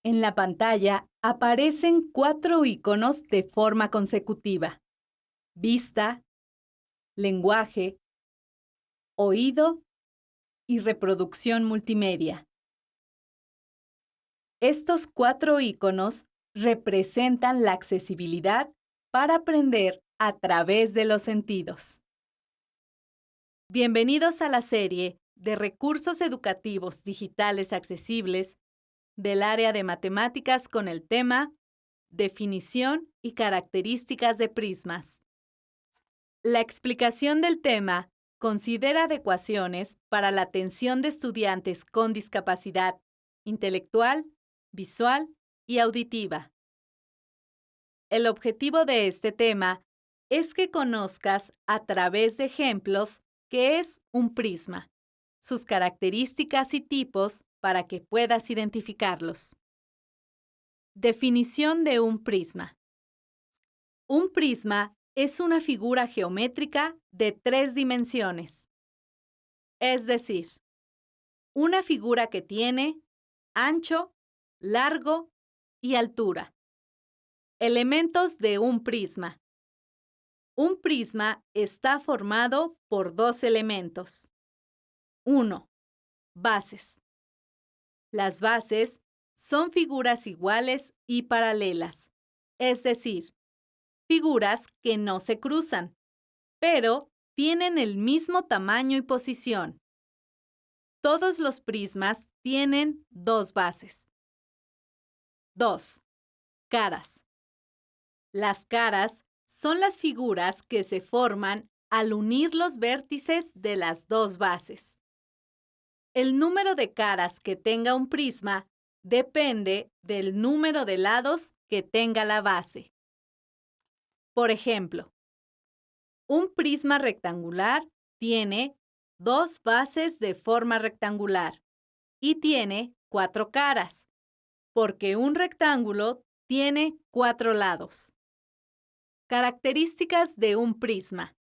En la pantalla aparecen 4 iconos de forma consecutiva: vista, lenguaje, oído y reproducción multimedia. Estos 4 iconos representan la accesibilidad para aprender a través de los sentidos. Bienvenidos a la serie de recursos educativos digitales accesibles del área de matemáticas con el tema Definición y características de prismas. La explicación del tema considera adecuaciones para la atención de estudiantes con discapacidad intelectual, visual y auditiva. El objetivo de este tema es que conozcas a través de ejemplos qué es un prisma, sus características y tipos para que puedas identificarlos. Definición de un prisma. Un prisma es una figura geométrica de 3 dimensiones, es decir, una figura que tiene ancho, largo y altura. Elementos de un prisma. Un prisma está formado por 2 elementos. 1. Bases. Las bases son figuras iguales y paralelas, es decir, figuras que no se cruzan, pero tienen el mismo tamaño y posición. Todos los prismas tienen 2 bases. 2. Caras. Las caras son las figuras que se forman al unir los vértices de las 2 bases. El número de caras que tenga un prisma depende del número de lados que tenga la base. Por ejemplo, un prisma rectangular tiene 2 bases de forma rectangular y tiene 4 caras, porque un rectángulo tiene 4 lados. Características de un prisma.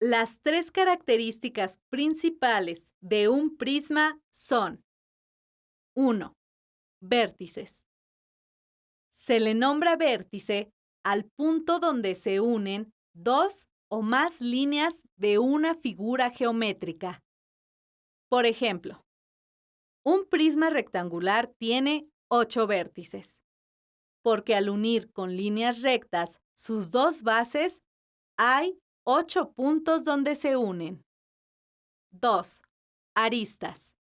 Las 3 características principales de un prisma son: 1. Vértices. Se le nombra vértice al punto donde se unen 2 o más líneas de una figura geométrica. Por ejemplo, un prisma rectangular tiene 8 vértices, porque al unir con líneas rectas sus 2 bases, hay 8 puntos donde se unen. 2. Aristas.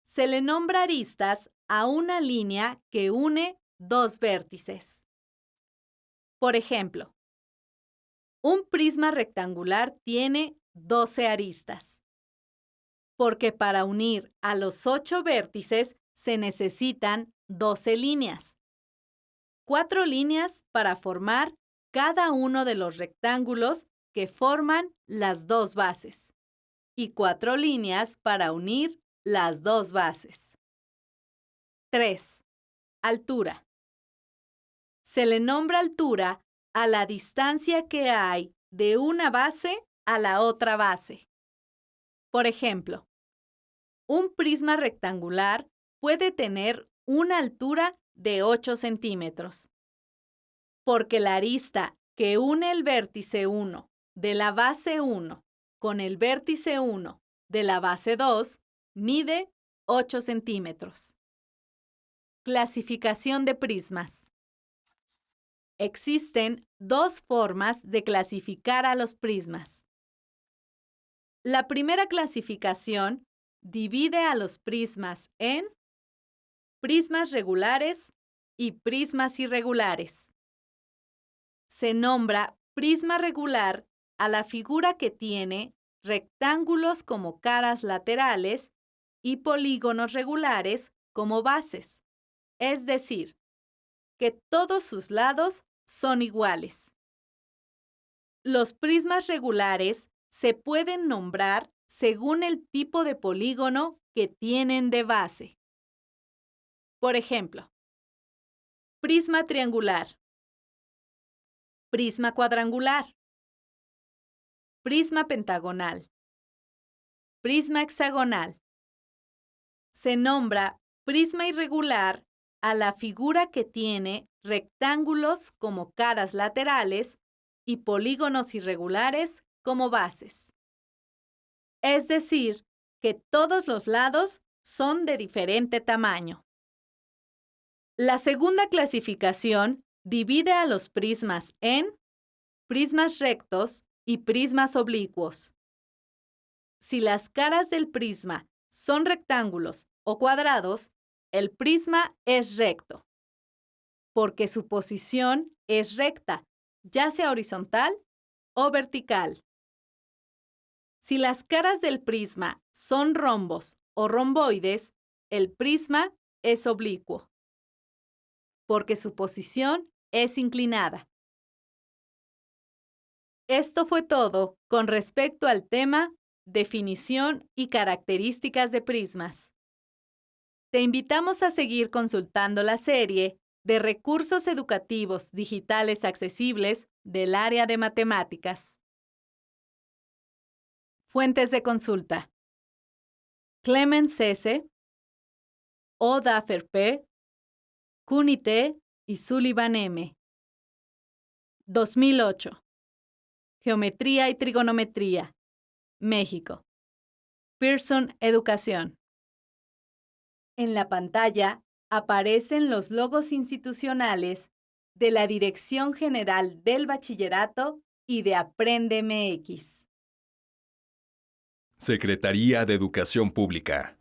Se le nombra aristas a una línea que une 2 vértices. Por ejemplo, un prisma rectangular tiene 12 aristas, porque para unir a los 8 vértices se necesitan 12 líneas. 4 líneas para formar cada uno de los rectángulos que forman las 2 bases y 4 líneas para unir las 2 bases. 3. Altura. Se le nombra altura a la distancia que hay de una base a la otra base. Por ejemplo, un prisma rectangular puede tener una altura de 8 centímetros, porque la arista que une el vértice 1 de la base 1 con el vértice 1 de la base 2 mide 8 centímetros. Clasificación de prismas. Existen 2 formas de clasificar a los prismas. La primera clasificación divide a los prismas en prismas regulares y prismas irregulares. Se nombra prisma regular a la figura que tiene rectángulos como caras laterales y polígonos regulares como bases, es decir, que todos sus lados son iguales. Los prismas regulares se pueden nombrar según el tipo de polígono que tienen de base. Por ejemplo, prisma triangular, prisma cuadrangular, prisma pentagonal, prisma hexagonal. Se nombra prisma irregular a la figura que tiene rectángulos como caras laterales y polígonos irregulares como bases. Es decir, que todos los lados son de diferente tamaño. La segunda clasificación divide a los prismas en prismas rectos y prismas oblicuos. Si las caras del prisma son rectángulos o cuadrados, el prisma es recto, porque su posición es recta, ya sea horizontal o vertical. Si las caras del prisma son rombos o romboides, el prisma es oblicuo, porque su posición es inclinada. Esto fue todo con respecto al tema definición y características de prismas. Te invitamos a seguir consultando la serie de recursos educativos digitales accesibles del área de matemáticas. Fuentes de consulta: Clemens S., O. Daffer P., Cooney T. y Sullivan M. 2008. Geometría y trigonometría. México. Pearson Educación. En la pantalla aparecen los logos institucionales de la Dirección General del Bachillerato y de Aprende MX. Secretaría de Educación Pública.